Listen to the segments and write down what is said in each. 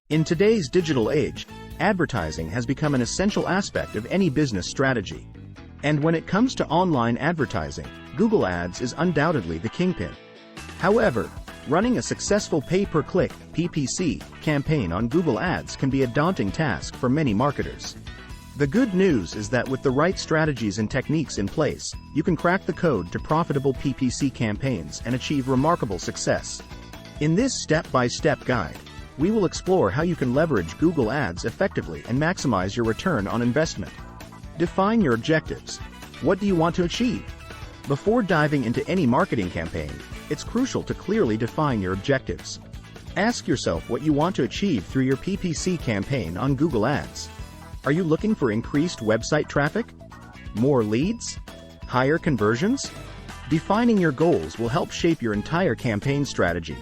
In today's digital age, advertising has become an essential aspect of any business strategy. And when it comes to online advertising, Google Ads is undoubtedly the kingpin. However, running a successful pay-per-click campaign on Google Ads can be a daunting task for many marketers. The good news is that with the right strategies and techniques in place, you can crack the code to profitable PPC campaigns and achieve remarkable success. In this step-by-step guide, we will explore how you can leverage Google Ads effectively and maximize your return on investment. Define your objectives. What do you want to achieve? Before diving into any marketing campaign, it's crucial to clearly define your objectives. Ask yourself what you want to achieve through your PPC campaign on Google Ads. Are you looking for increased website traffic? More leads? Higher conversions? Defining your goals will help shape your entire campaign strategy.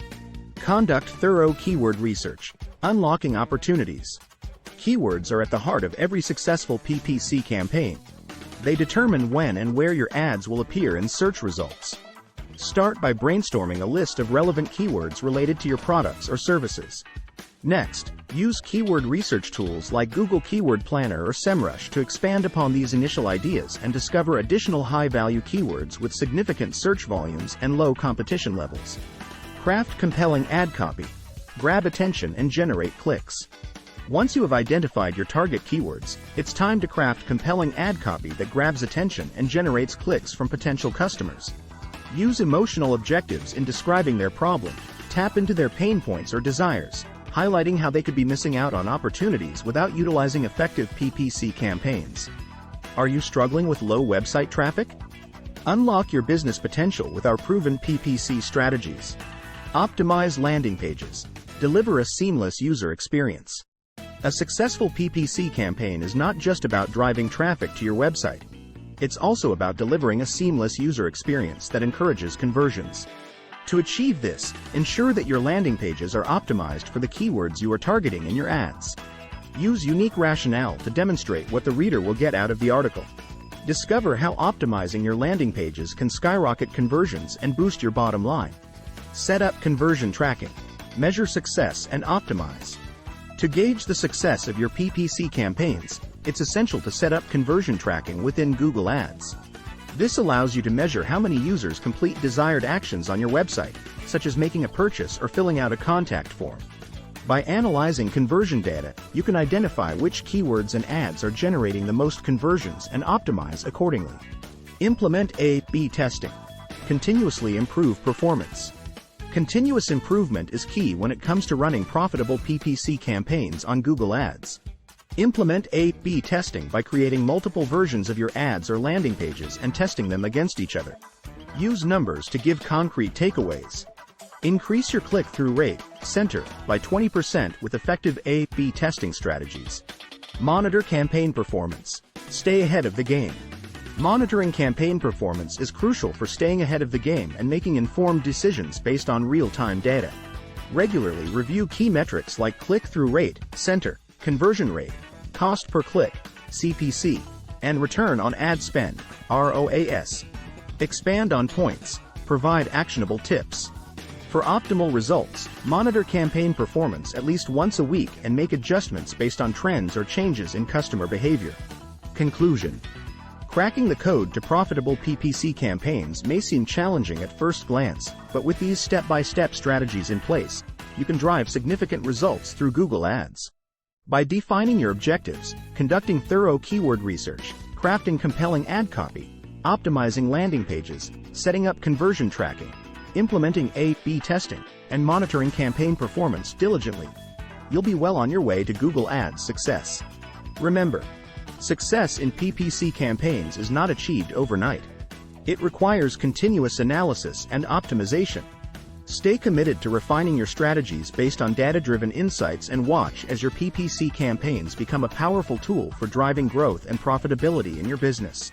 Conduct thorough keyword research, unlocking opportunities. Keywords are at the heart of every successful PPC campaign. They determine when and where your ads will appear in search results. Start by brainstorming a list of relevant keywords related to your products or services. Next, use keyword research tools like Google Keyword Planner or SEMrush to expand upon these initial ideas and discover additional high-value keywords with significant search volumes and low competition levels. Craft compelling ad copy. Grab attention and generate clicks. Once you have identified your target keywords, it's time to craft compelling ad copy that grabs attention and generates clicks from potential customers. Use emotional objectives in describing their problem. Tap into their pain points or desires, highlighting how they could be missing out on opportunities without utilizing effective PPC campaigns. Are you struggling with low website traffic? Unlock your business potential with our proven PPC strategies. Optimize landing pages. Deliver a seamless user experience. A successful PPC campaign is not just about driving traffic to your website. It's also about delivering a seamless user experience that encourages conversions. To achieve this, ensure that your landing pages are optimized for the keywords you are targeting in your ads. Use unique rationale to demonstrate what the reader will get out of the article. Discover how optimizing your landing pages can skyrocket conversions and boost your bottom line. Set up conversion tracking. Measure success and optimize. To gauge the success of your PPC campaigns, it's essential to set up conversion tracking within Google Ads. This allows you to measure how many users complete desired actions on your website, such as making a purchase or filling out a contact form. By analyzing conversion data, you can identify which keywords and ads are generating the most conversions and optimize accordingly. Implement A/B testing. Continuously improve performance. Continuous improvement is key when it comes to running profitable PPC campaigns on Google Ads. Implement A/B testing by creating multiple versions of your ads or landing pages and testing them against each other. Use numbers to give concrete takeaways. Increase your click-through rate, center, by 20% with effective A/B testing strategies. Monitor campaign performance. Stay ahead of the game. Monitoring campaign performance is crucial for staying ahead of the game and making informed decisions based on real-time data. Regularly review key metrics like click-through rate, center, conversion rate, cost per click, CPC, and return on ad spend, ROAS. Expand on points. Provide actionable tips. For optimal results, monitor campaign performance at least once a week and make adjustments based on trends or changes in customer behavior. Conclusion. Cracking the code to profitable PPC campaigns may seem challenging at first glance, but with these step-by-step strategies in place, you can drive significant results through Google Ads. By defining your objectives, conducting thorough keyword research, crafting compelling ad copy, optimizing landing pages, setting up conversion tracking, implementing A/B testing, and monitoring campaign performance diligently, you'll be well on your way to Google Ads success. Remember, success in PPC campaigns is not achieved overnight. It requires continuous analysis and optimization. Stay committed to refining your strategies based on data-driven insights and watch as your PPC campaigns become a powerful tool for driving growth and profitability in your business.